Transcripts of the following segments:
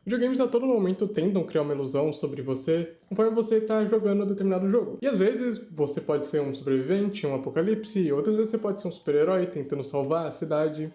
Videogames a todo momento tentam criar uma ilusão sobre você conforme você está jogando determinado jogo. E às vezes você pode ser um sobrevivente em um apocalipse, e outras vezes você pode ser um super-herói tentando salvar a cidade.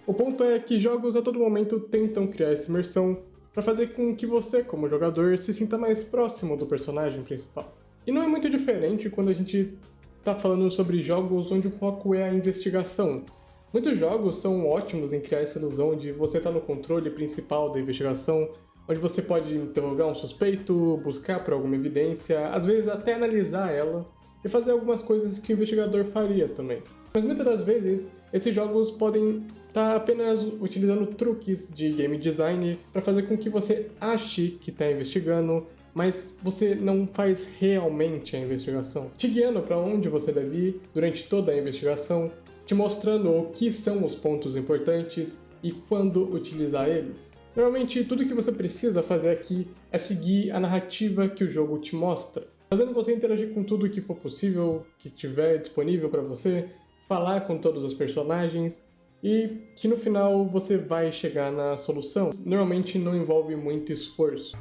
O ponto é que jogos a todo momento tentam criar essa imersão para fazer com que você, como jogador, se sinta mais próximo do personagem principal. E não é muito diferente quando a gente está falando sobre jogos onde o foco é a investigação. Muitos jogos são ótimos em criar essa ilusão de você estar no controle principal da investigação, onde você pode interrogar um suspeito, buscar por alguma evidência, às vezes até analisar ela, e fazer algumas coisas que o investigador faria também. Mas muitas das vezes, esses jogos podem estar apenas utilizando truques de game design para fazer com que você ache que está investigando, mas você não faz realmente a investigação, te guiando para onde você deve ir durante toda a investigação, te mostrando o que são os pontos importantes e quando utilizar eles. Normalmente, tudo que você precisa fazer aqui é seguir a narrativa que o jogo te mostra, fazendo você interagir com tudo que for possível, que tiver disponível para você, falar com todos os personagens e que no final você vai chegar na solução. Normalmente não envolve muito esforço.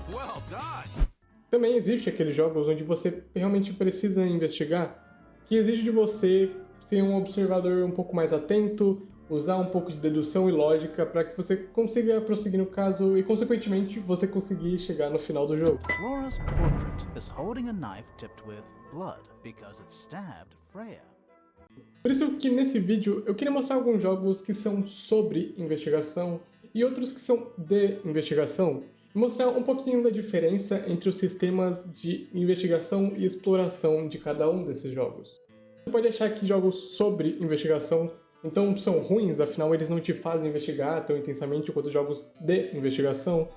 Well done. Também existe aqueles jogos onde você realmente precisa investigar, que exige de você ser um observador um pouco mais atento, usar um pouco de dedução e lógica para que você consiga prosseguir no caso e, consequentemente, você conseguir chegar no final do jogo. Laura's portrait is holding a knife tipped with blood because it stabbed Freya. Por isso que nesse vídeo eu queria mostrar alguns jogos que são sobre investigação e outros que são de investigação, e mostrar um pouquinho da diferença entre os sistemas de investigação e exploração de cada um desses jogos. Você pode achar que jogos sobre investigação então são ruins, afinal eles não te fazem investigar tão intensamente quanto jogos de investigação.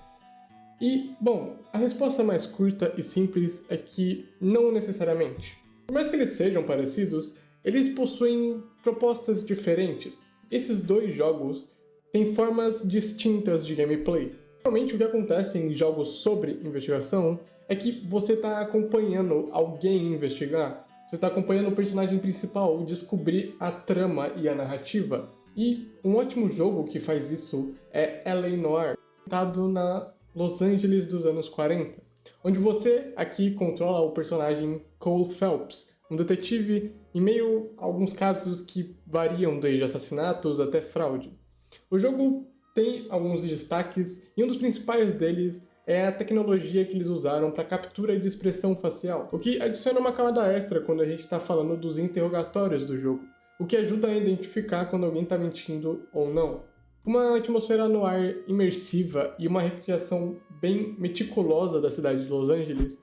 E, bom, a resposta mais curta e simples é que não necessariamente. Por mais que eles sejam parecidos, eles possuem propostas diferentes. Esses dois jogos têm formas distintas de gameplay. Normalmente o que acontece em jogos sobre investigação é que você está acompanhando alguém investigar, você está acompanhando o personagem principal descobrir a trama e a narrativa. E um ótimo jogo que faz isso é L.A. Noire, ambientado na Los Angeles dos anos 40, onde você aqui controla o personagem Cole Phelps, um detetive em meio a alguns casos que variam desde assassinatos até fraude. O jogo tem alguns destaques e um dos principais deles é a tecnologia que eles usaram para captura de expressão facial, o que adiciona uma camada extra quando a gente está falando dos interrogatórios do jogo, o que ajuda a identificar quando alguém está mentindo ou não. Uma atmosfera no ar imersiva e uma recriação bem meticulosa da cidade de Los Angeles,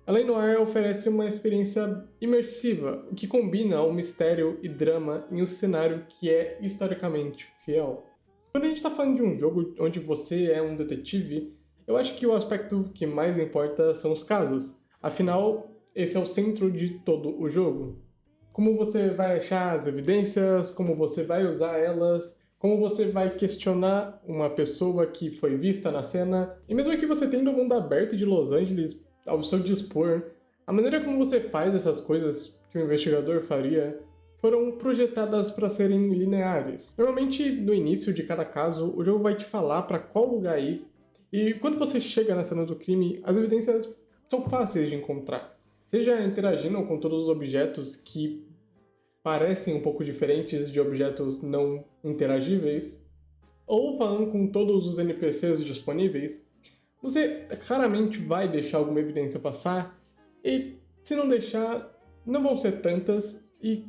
L.A. Noire oferece uma experiência imersiva, o que combina o mistério e drama em um cenário que é historicamente fiel. Quando a gente está falando de um jogo onde você é um detetive, eu acho que o aspecto que mais importa são os casos. Afinal, esse é o centro de todo o jogo. Como você vai achar as evidências, como você vai usar elas, como você vai questionar uma pessoa que foi vista na cena. E mesmo que você tenha o mundo aberto de Los Angeles ao seu dispor, a maneira como você faz essas coisas que o investigador faria foram projetadas para serem lineares. Normalmente, no início de cada caso, o jogo vai te falar para qual lugar ir, e quando você chega na cena do crime, as evidências são fáceis de encontrar. Seja interagindo com todos os objetos que parecem um pouco diferentes de objetos não interagíveis, ou falando com todos os NPCs disponíveis, você claramente vai deixar alguma evidência passar, e se não deixar, não vão ser tantas, e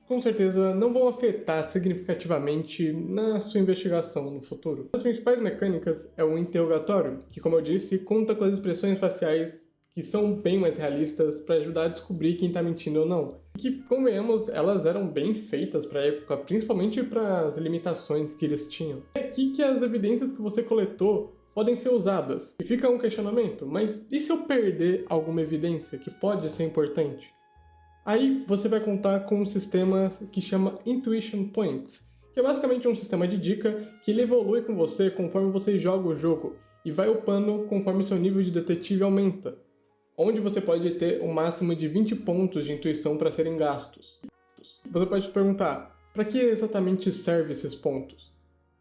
com certeza não vão afetar significativamente na sua investigação no futuro. Uma das principais mecânicas é o interrogatório, que, como eu disse, conta com as expressões faciais que são bem mais realistas para ajudar a descobrir quem está mentindo ou não. E que, convenhamos, elas eram bem feitas para a época, principalmente para as limitações que eles tinham. É aqui que as evidências que você coletou podem ser usadas. E fica um questionamento, mas e se eu perder alguma evidência que pode ser importante? Aí você vai contar com um sistema que chama Intuition Points, que é basicamente um sistema de dica que ele evolui com você conforme você joga o jogo e vai upando conforme seu nível de detetive aumenta, onde você pode ter um máximo de 20 pontos de intuição para serem gastos. Você pode se perguntar, para que exatamente servem esses pontos?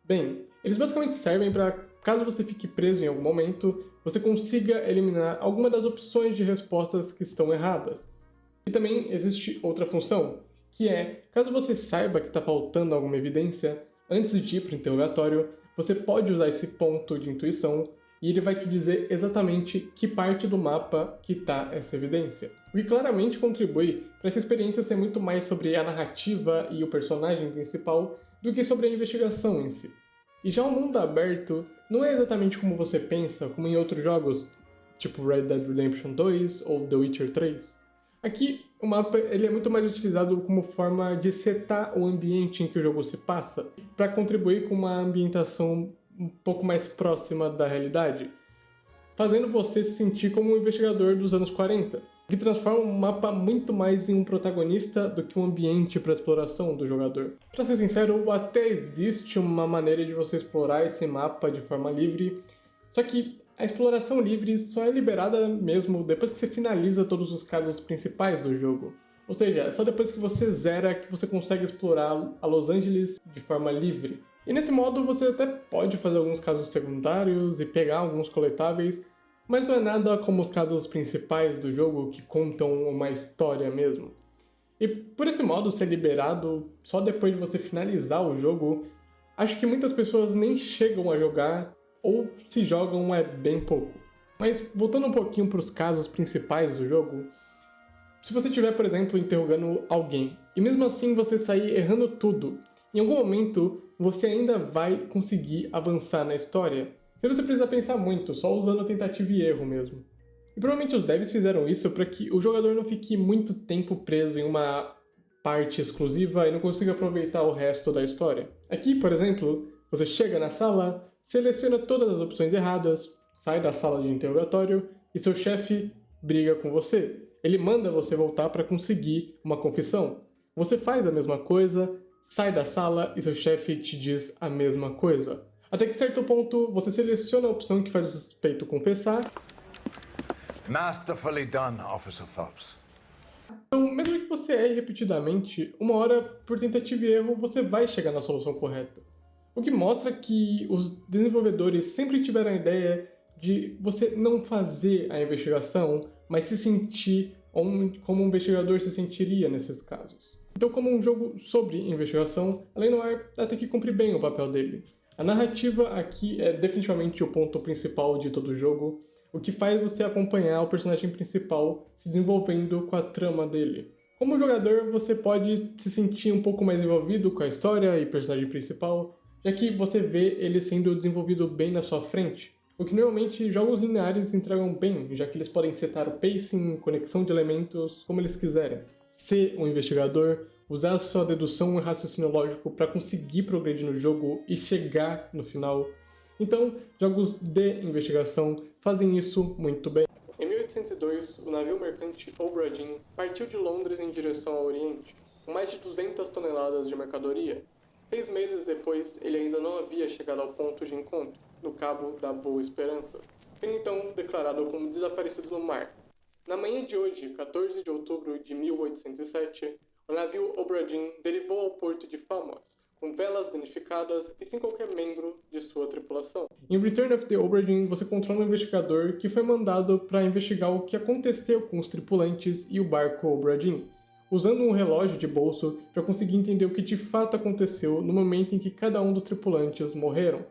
Bem, eles basicamente servem para caso você fique preso em algum momento, você consiga eliminar alguma das opções de respostas que estão erradas. E também existe outra função, que é, caso você saiba que está faltando alguma evidência, antes de ir para o interrogatório, você pode usar esse ponto de intuição e ele vai te dizer exatamente que parte do mapa que está essa evidência. O que claramente contribui para essa experiência ser muito mais sobre a narrativa e o personagem principal do que sobre a investigação em si. E já o mundo aberto não é exatamente como você pensa, como em outros jogos, tipo Red Dead Redemption 2 ou The Witcher 3. Aqui, o mapa ele é muito mais utilizado como forma de setar o ambiente em que o jogo se passa, para contribuir com uma ambientação um pouco mais próxima da realidade, fazendo você se sentir como um investigador dos anos 40, que transforma o mapa muito mais em um protagonista do que um ambiente para exploração do jogador. Para ser sincero, até existe uma maneira de você explorar esse mapa de forma livre, só que a exploração livre só é liberada mesmo depois que você finaliza todos os casos principais do jogo. Ou seja, é só depois que você zera que você consegue explorar a Los Angeles de forma livre. E nesse modo você até pode fazer alguns casos secundários e pegar alguns coletáveis, mas não é nada como os casos principais do jogo que contam uma história mesmo. E por esse modo ser liberado só depois de você finalizar o jogo, acho que muitas pessoas nem chegam a jogar, ou se jogam é bem pouco. Mas voltando um pouquinho para os casos principais do jogo, se você estiver, por exemplo, interrogando alguém, e mesmo assim você sair errando tudo, em algum momento você ainda vai conseguir avançar na história, sem você precisar pensar muito, só usando tentativa e erro mesmo. E provavelmente os devs fizeram isso para que o jogador não fique muito tempo preso em uma parte exclusiva e não consiga aproveitar o resto da história. Aqui, por exemplo, você chega na sala, seleciona todas as opções erradas, sai da sala de interrogatório e seu chefe briga com você. Ele manda você voltar para conseguir uma confissão. Você faz a mesma coisa, sai da sala e seu chefe te diz a mesma coisa. Até que certo ponto você seleciona a opção que faz o suspeito confessar. Masterfully done, Officer Phelps. Então, mesmo que você erre repetidamente, uma hora, por tentativa e erro, você vai chegar na solução correta. O que mostra que os desenvolvedores sempre tiveram a ideia de você não fazer a investigação, mas se sentir como um investigador se sentiria nesses casos. Então, como um jogo sobre investigação, L.A. Noire até que cumpre bem o papel dele. A narrativa aqui é definitivamente o ponto principal de todo o jogo, o que faz você acompanhar o personagem principal se desenvolvendo com a trama dele. Como jogador, você pode se sentir um pouco mais envolvido com a história e personagem principal, já que você vê ele sendo desenvolvido bem na sua frente, o que normalmente jogos lineares entregam bem, já que eles podem setar o pacing, conexão de elementos, como eles quiserem. Ser um investigador, usar sua dedução e raciocínio lógico para conseguir progredir no jogo e chegar no final. Então, jogos de investigação fazem isso muito bem. Em 1802, o navio mercante Obra Dinn partiu de Londres em direção ao Oriente, com mais de 200 toneladas de mercadoria. 6 meses depois, ele ainda não havia chegado ao ponto de encontro, no Cabo da Boa Esperança, sendo então declarado como desaparecido no mar. Na manhã de hoje, 14 de outubro de 1807, o navio Obra Dinn derivou ao porto de Falmouth, com velas danificadas e sem qualquer membro de sua tripulação. Em Return of the Obra Dinn, você controla um investigador que foi mandado para investigar o que aconteceu com os tripulantes e o barco Obra Dinn, usando um relógio de bolso para conseguir entender o que de fato aconteceu no momento em que cada um dos tripulantes morreram.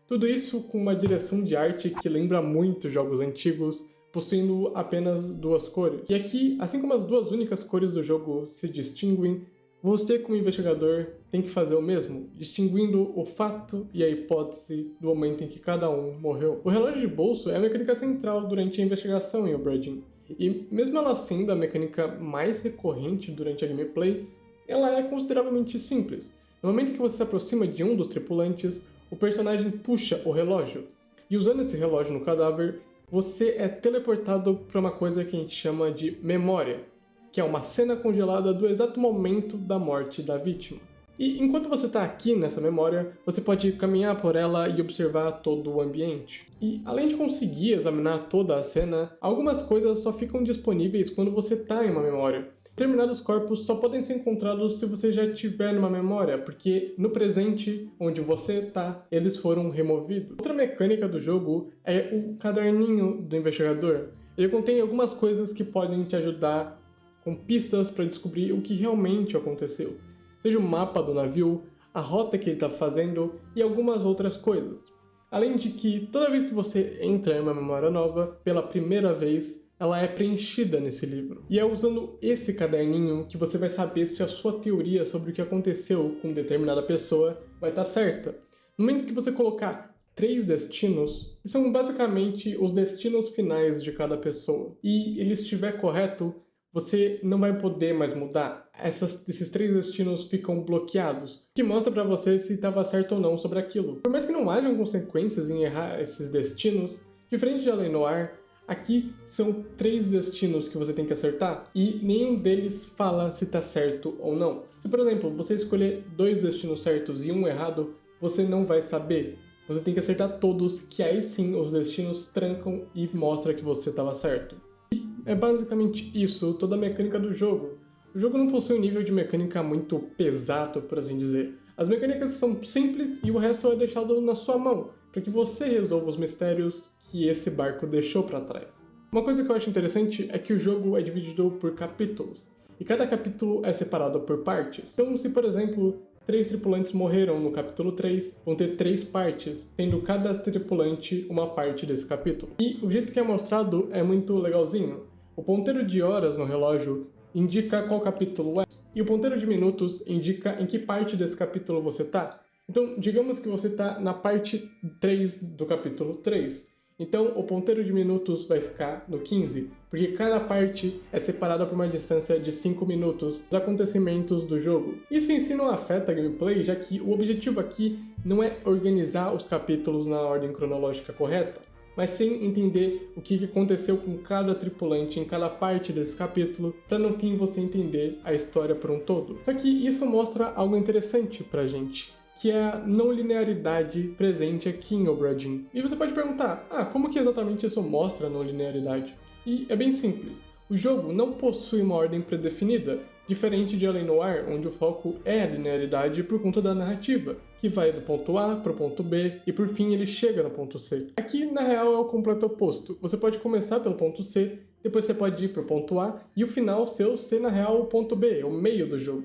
Tudo isso com uma direção de arte que lembra muito jogos antigos, possuindo apenas 2 cores. E aqui, assim como as 2 únicas cores do jogo se distinguem, você como investigador tem que fazer o mesmo, distinguindo o fato e a hipótese do momento em que cada um morreu. O relógio de bolso é a mecânica central durante a investigação em Obra Dinn, e mesmo ela sendo a mecânica mais recorrente durante a gameplay, ela é consideravelmente simples. No momento que você se aproxima de um dos tripulantes, o personagem puxa o relógio, e usando esse relógio no cadáver, você é teleportado para uma coisa que a gente chama de memória, que é uma cena congelada do exato momento da morte da vítima. E enquanto você está aqui nessa memória, você pode caminhar por ela e observar todo o ambiente. E além de conseguir examinar toda a cena, algumas coisas só ficam disponíveis quando você está em uma memória. determinados corpos só podem ser encontrados se você já tiver numa memória, porque no presente, onde você está, eles foram removidos. Outra mecânica do jogo é o caderninho do investigador. Ele contém algumas coisas que podem te ajudar com pistas para descobrir o que realmente aconteceu. Seja o mapa do navio, a rota que ele está fazendo e algumas outras coisas. Além de que toda vez que você entra em uma memória nova, pela primeira vez, ela é preenchida nesse livro. E é usando esse caderninho que você vai saber se a sua teoria sobre o que aconteceu com determinada pessoa vai estar certa. No momento que você colocar 3 destinos, que são basicamente os destinos finais de cada pessoa, e ele estiver correto, você não vai poder mais mudar. Esses 3 destinos ficam bloqueados, o que mostra pra você se estava certo ou não sobre aquilo. Por mais que não hajam consequências em errar esses destinos, diferente de L.A. Noire, aqui são 3 destinos que você tem que acertar e nenhum deles fala se está certo ou não. Se, por exemplo, você escolher 2 destinos certos e um errado, você não vai saber. Você tem que acertar todos, que aí sim os destinos trancam e mostra que você estava certo. E é basicamente isso, toda a mecânica do jogo. O jogo não possui um nível de mecânica muito pesado, por assim dizer. As mecânicas são simples e o resto é deixado na sua mão, para que você resolva os mistérios que esse barco deixou para trás. Uma coisa que eu acho interessante é que o jogo é dividido por capítulos, e cada capítulo é separado por partes. Então, se por exemplo, 3 tripulantes morreram no capítulo 3, vão ter 3 partes, sendo cada tripulante uma parte desse capítulo. E o jeito que é mostrado é muito legalzinho. O ponteiro de horas no relógio indica qual capítulo é, e o ponteiro de minutos indica em que parte desse capítulo você está. Então, digamos que você está na parte 3 do capítulo 3. Então, o ponteiro de minutos vai ficar no 15, porque cada parte é separada por uma distância de 5 minutos dos acontecimentos do jogo. Isso em si não afeta a gameplay, já que o objetivo aqui não é organizar os capítulos na ordem cronológica correta, mas sim entender o que aconteceu com cada tripulante em cada parte desse capítulo, para no fim você entender a história por um todo. Só que isso mostra algo interessante pra gente, que é a não linearidade presente aqui em Obra Dinn. E você pode perguntar, como que exatamente isso mostra a não linearidade? E é bem simples. O jogo não possui uma ordem predefinida, diferente de L.A. Noire, onde o foco é a linearidade por conta da narrativa, que vai do ponto A para o ponto B e por fim ele chega no ponto C. Aqui, na real, é o completo oposto. Você pode começar pelo ponto C, depois você pode ir para o ponto A e o final seu ser, na real, o ponto B, o meio do jogo.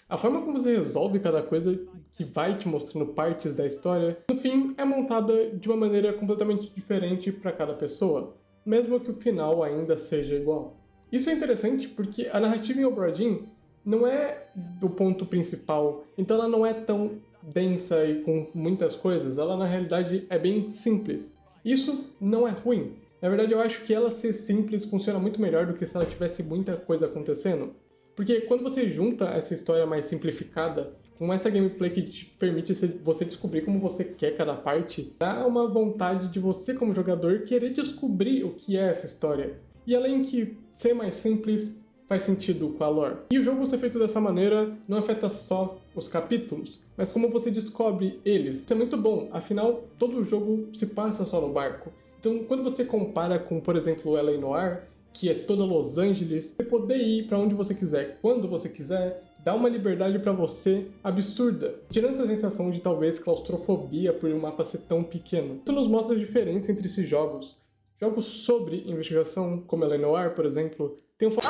A forma como você resolve cada coisa que vai te mostrando partes da história, no fim, é montada de uma maneira completamente diferente para cada pessoa, mesmo que o final ainda seja igual. Isso é interessante porque a narrativa em Obra Dinn não é do ponto principal, então ela não é tão densa e com muitas coisas, ela na realidade é bem simples. Isso não é ruim. Na verdade, eu acho que ela ser simples funciona muito melhor do que se ela tivesse muita coisa acontecendo. Porque quando você junta essa história mais simplificada com essa gameplay que te permite você descobrir como você quer cada parte, dá uma vontade de você como jogador querer descobrir o que é essa história. E além que ser mais simples, faz sentido com a lore. E o jogo ser feito dessa maneira não afeta só os capítulos, mas como você descobre eles. Isso é muito bom, afinal todo o jogo se passa só no barco. Então quando você compara com, por exemplo, L.A. Noire, que é toda Los Angeles, você poder ir para onde você quiser, quando você quiser, dá uma liberdade para você absurda, tirando essa sensação de talvez claustrofobia por um mapa ser tão pequeno. Isso nos mostra a diferença entre esses jogos. Jogos sobre investigação, como L.A. Noire, por exemplo, tem um foco...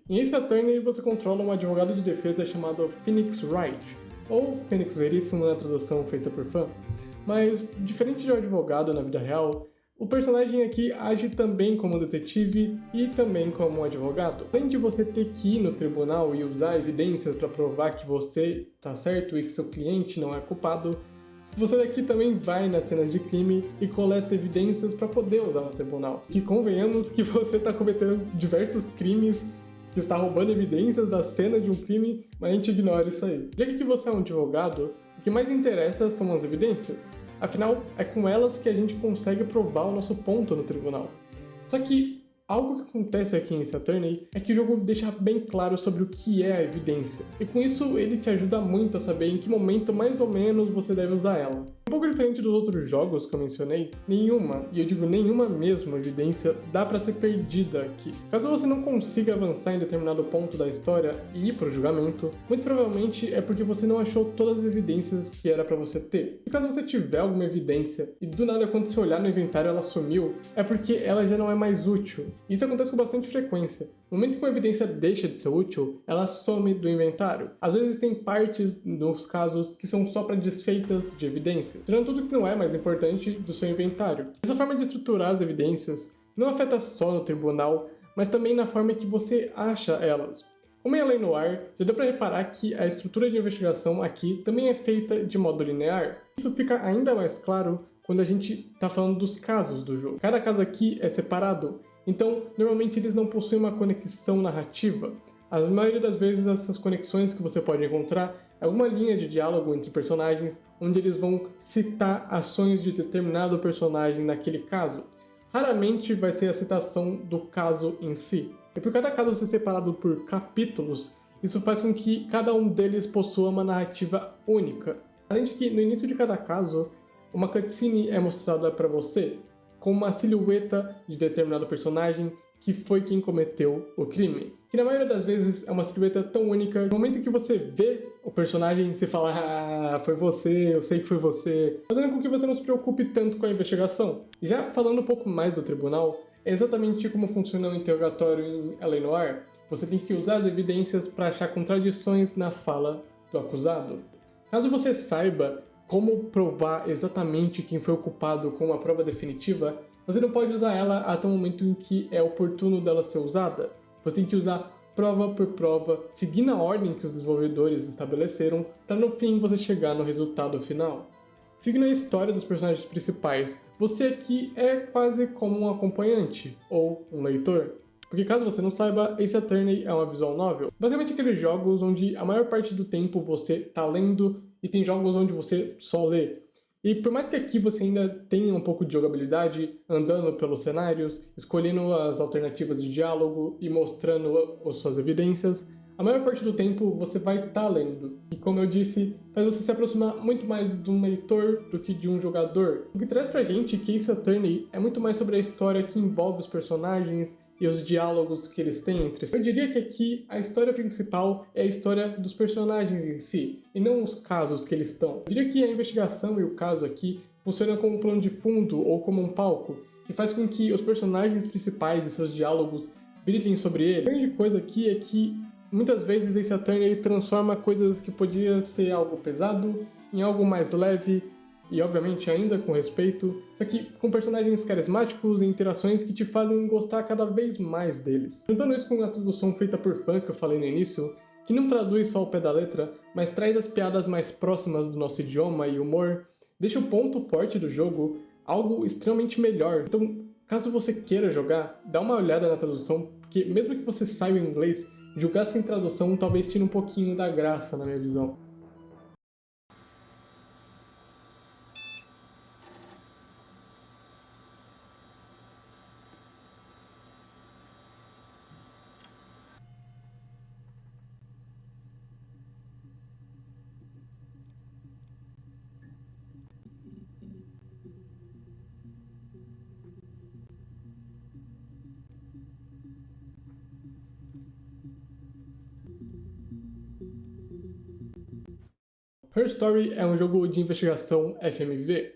Em Ace Attorney você controla um advogado de defesa chamado Phoenix Wright, ou Phoenix Veríssimo na tradução feita por fã. Mas, diferente de um advogado na vida real, o personagem aqui age também como um detetive e também como um advogado. Além de você ter que ir no tribunal e usar evidências para provar que você está certo e que seu cliente não é culpado, você daqui também vai nas cenas de crime e coleta evidências para poder usar no tribunal. Que convenhamos que você está cometendo diversos crimes, que está roubando evidências da cena de um crime, mas a gente ignora isso aí. Já que você é um advogado, o que mais interessa são as evidências. Afinal, é com elas que a gente consegue provar o nosso ponto no tribunal. Só que algo que acontece aqui em Ace Attorney é que o jogo deixa bem claro sobre o que é a evidência. E com isso ele te ajuda muito a saber em que momento mais ou menos você deve usar ela. Um pouco diferente dos outros jogos que eu mencionei, nenhuma, e eu digo nenhuma mesmo, evidência dá pra ser perdida aqui. Caso você não consiga avançar em determinado ponto da história e ir pro julgamento, muito provavelmente é porque você não achou todas as evidências que era pra você ter. E caso você tiver alguma evidência e do nada quando você olhar no inventário ela sumiu, é porque ela já não é mais útil. Isso acontece com bastante frequência. No momento que uma evidência deixa de ser útil, ela some do inventário. Às vezes tem partes nos casos que são só para desfeitas de evidências, tirando tudo que não é mais importante do seu inventário. Essa forma de estruturar as evidências não afeta só no tribunal, mas também na forma que você acha elas. Como em LA Noire, já deu para reparar que a estrutura de investigação aqui também é feita de modo linear. Isso fica ainda mais claro quando a gente está falando dos casos do jogo. Cada caso aqui é separado, então normalmente eles não possuem uma conexão narrativa. A maioria das vezes essas conexões que você pode encontrar é alguma linha de diálogo entre personagens, onde eles vão citar ações de determinado personagem naquele caso. Raramente vai ser a citação do caso em si. E por cada caso ser separado por capítulos, isso faz com que cada um deles possua uma narrativa única. Além de que no início de cada caso, uma cutscene é mostrada para você, com uma silhueta de determinado personagem que foi quem cometeu o crime. Que na maioria das vezes é uma silhueta tão única, no momento que você vê o personagem, você fala, ah, foi você, eu sei que foi você, fazendo com que você não se preocupe tanto com a investigação. Já falando um pouco mais do tribunal, é exatamente como funciona o interrogatório em LA Noire. Você tem que usar as evidências para achar contradições na fala do acusado. Caso você saiba como provar exatamente quem foi o culpado com uma prova definitiva, você não pode usar ela até o momento em que é oportuno dela ser usada. Você tem que usar prova por prova, seguindo a ordem que os desenvolvedores estabeleceram, para no fim você chegar no resultado final. Seguindo a história dos personagens principais, você aqui é quase como um acompanhante, ou um leitor. Porque caso você não saiba, Ace Attorney é uma visual novel. Basicamente aqueles jogos onde a maior parte do tempo você tá lendo e tem jogos onde você só lê. E por mais que aqui você ainda tenha um pouco de jogabilidade, andando pelos cenários, escolhendo as alternativas de diálogo e mostrando as suas evidências, a maior parte do tempo você vai estar lendo. E como eu disse, faz você se aproximar muito mais de um leitor do que de um jogador. O que traz pra gente que Ace Attorney é muito mais sobre a história que envolve os personagens e os diálogos que eles têm entre si. Eu diria que aqui a história principal é a história dos personagens em si, e não os casos que eles estão. Eu diria que a investigação e o caso aqui funcionam como um plano de fundo ou como um palco, que faz com que os personagens principais e seus diálogos brilhem sobre ele. A grande coisa aqui é que muitas vezes esse Attorney transforma coisas que podia ser algo pesado em algo mais leve, e obviamente ainda com respeito, só que com personagens carismáticos e interações que te fazem gostar cada vez mais deles. Juntando isso com a tradução feita por fã que eu falei no início, que não traduz só ao pé da letra, mas traz as piadas mais próximas do nosso idioma e humor, deixa o ponto forte do jogo algo extremamente melhor. Então, caso você queira jogar, dá uma olhada na tradução, porque mesmo que você saiba o inglês, jogar sem tradução talvez tire um pouquinho da graça na minha visão. Her Story é um jogo de investigação FMV.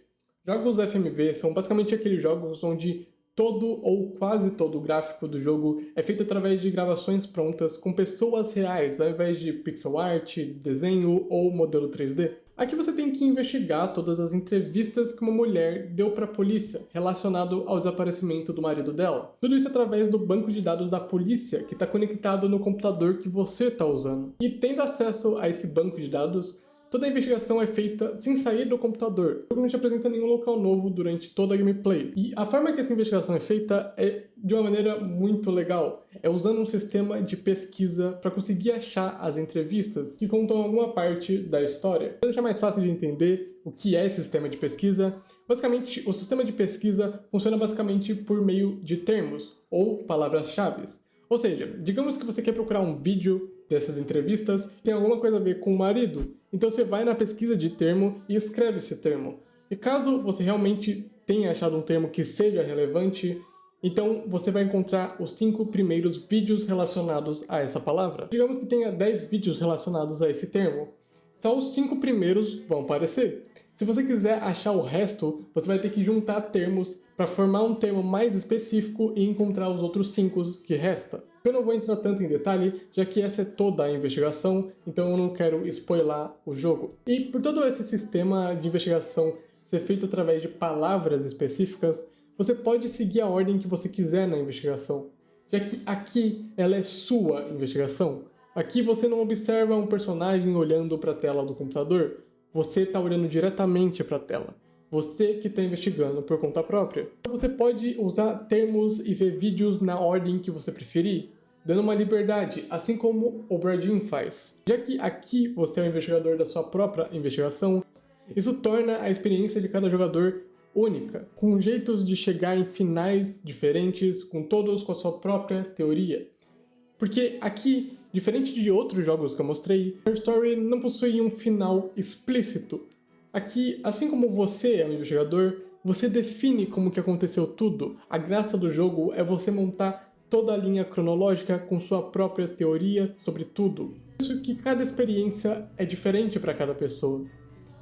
Jogos FMV são basicamente aqueles jogos onde todo ou quase todo o gráfico do jogo é feito através de gravações prontas com pessoas reais, ao invés de pixel art, desenho ou modelo 3D. Aqui você tem que investigar todas as entrevistas que uma mulher deu para a polícia relacionado ao desaparecimento do marido dela. Tudo isso através do banco de dados da polícia que está conectado no computador que você está usando. E tendo acesso a esse banco de dados, toda a investigação é feita sem sair do computador. O jogo não te apresenta nenhum local novo durante toda a gameplay. E a forma que essa investigação é feita é de uma maneira muito legal. É usando um sistema de pesquisa para conseguir achar as entrevistas que contam alguma parte da história. Para deixar mais fácil de entender o que é esse sistema de pesquisa, basicamente o sistema de pesquisa funciona basicamente por meio de termos ou palavras-chave. Ou seja, digamos que você quer procurar um vídeo dessas entrevistas que tem alguma coisa a ver com o marido. Então você vai na pesquisa de termo e escreve esse termo. E caso você realmente tenha achado um termo que seja relevante, então você vai encontrar os 5 primeiros vídeos relacionados a essa palavra. Digamos que tenha 10 vídeos relacionados a esse termo. Só os 5 primeiros vão aparecer. Se você quiser achar o resto, você vai ter que juntar termos para formar um termo mais específico e encontrar os outros 5 que resta. Eu não vou entrar tanto em detalhe, já que essa é toda a investigação, então eu não quero spoiler o jogo. E por todo esse sistema de investigação ser feito através de palavras específicas, você pode seguir a ordem que você quiser na investigação, já que aqui ela é sua investigação. Aqui você não observa um personagem olhando para a tela do computador, você está olhando diretamente para a tela. Você que está investigando por conta própria. Você pode usar termos e ver vídeos na ordem que você preferir, dando uma liberdade, assim como o Bradin faz. Já que aqui você é o investigador da sua própria investigação, isso torna a experiência de cada jogador única, com jeitos de chegar em finais diferentes, com todos com a sua própria teoria. Porque aqui, diferente de outros jogos que eu mostrei, Her Story não possui um final explícito. Aqui, assim como você é um investigador, você define como que aconteceu tudo. A graça do jogo é você montar toda a linha cronológica com sua própria teoria sobre tudo. Por isso que cada experiência é diferente para cada pessoa.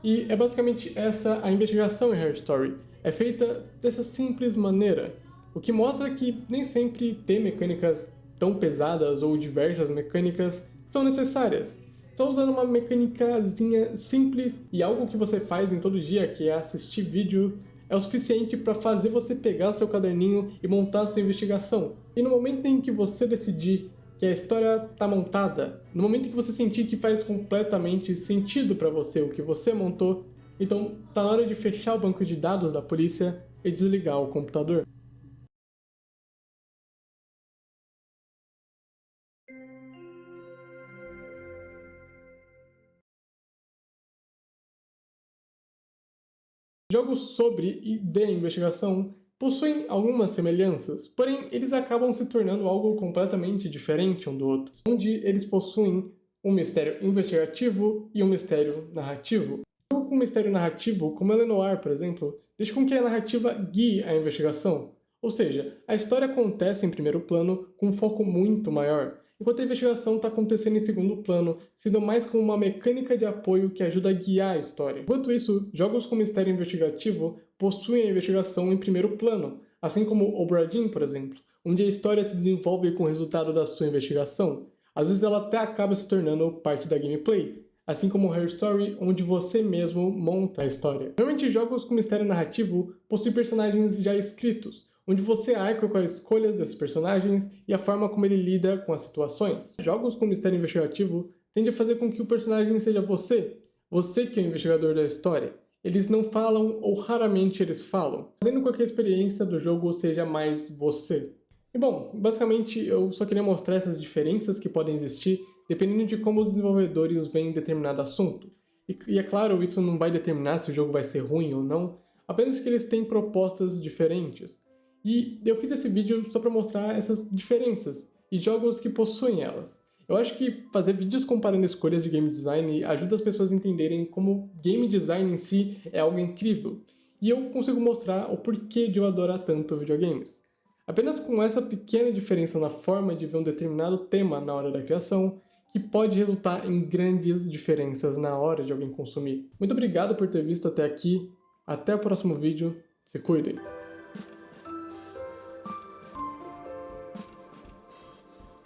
E é basicamente essa a investigação em Her Story. É feita dessa simples maneira, o que mostra que nem sempre ter mecânicas tão pesadas ou diversas mecânicas são necessárias. Só usando uma mecânicazinha simples e algo que você faz em todo dia, que é assistir vídeo, é o suficiente para fazer você pegar o seu caderninho e montar a sua investigação. E no momento em que você decidir que a história está montada, no momento em que você sentir que faz completamente sentido para você o que você montou, então tá na hora de fechar o banco de dados da polícia e desligar o computador. Jogos sobre e de investigação possuem algumas semelhanças, porém eles acabam se tornando algo completamente diferente um do outro, onde eles possuem um mistério investigativo e um mistério narrativo. Um jogo com mistério narrativo, como Eleanor, por exemplo, deixa com que a narrativa guie a investigação, ou seja, a história acontece em primeiro plano com um foco muito maior, enquanto a investigação está acontecendo em segundo plano, sendo mais como uma mecânica de apoio que ajuda a guiar a história. Enquanto isso, jogos com mistério investigativo possuem a investigação em primeiro plano, assim como Obra Dinn, por exemplo, onde a história se desenvolve com o resultado da sua investigação. Às vezes ela até acaba se tornando parte da gameplay, assim como Her Story, onde você mesmo monta a história. Normalmente jogos com mistério narrativo possuem personagens já escritos, onde você arca com as escolhas desses personagens e a forma como ele lida com as situações. Jogos com mistério investigativo tendem a fazer com que o personagem seja você que é o investigador da história. Eles não falam ou raramente eles falam, fazendo com que a experiência do jogo seja mais você. E bom, basicamente eu só queria mostrar essas diferenças que podem existir dependendo de como os desenvolvedores veem determinado assunto. E é claro, isso não vai determinar se o jogo vai ser ruim ou não, apenas que eles têm propostas diferentes. E eu fiz esse vídeo só para mostrar essas diferenças e jogos que possuem elas. Eu acho que fazer vídeos comparando escolhas de game design ajuda as pessoas a entenderem como game design em si é algo incrível. E eu consigo mostrar o porquê de eu adorar tanto videogames. Apenas com essa pequena diferença na forma de ver um determinado tema na hora da criação, que pode resultar em grandes diferenças na hora de alguém consumir. Muito obrigado por ter visto até aqui. Até o próximo vídeo. Se cuidem!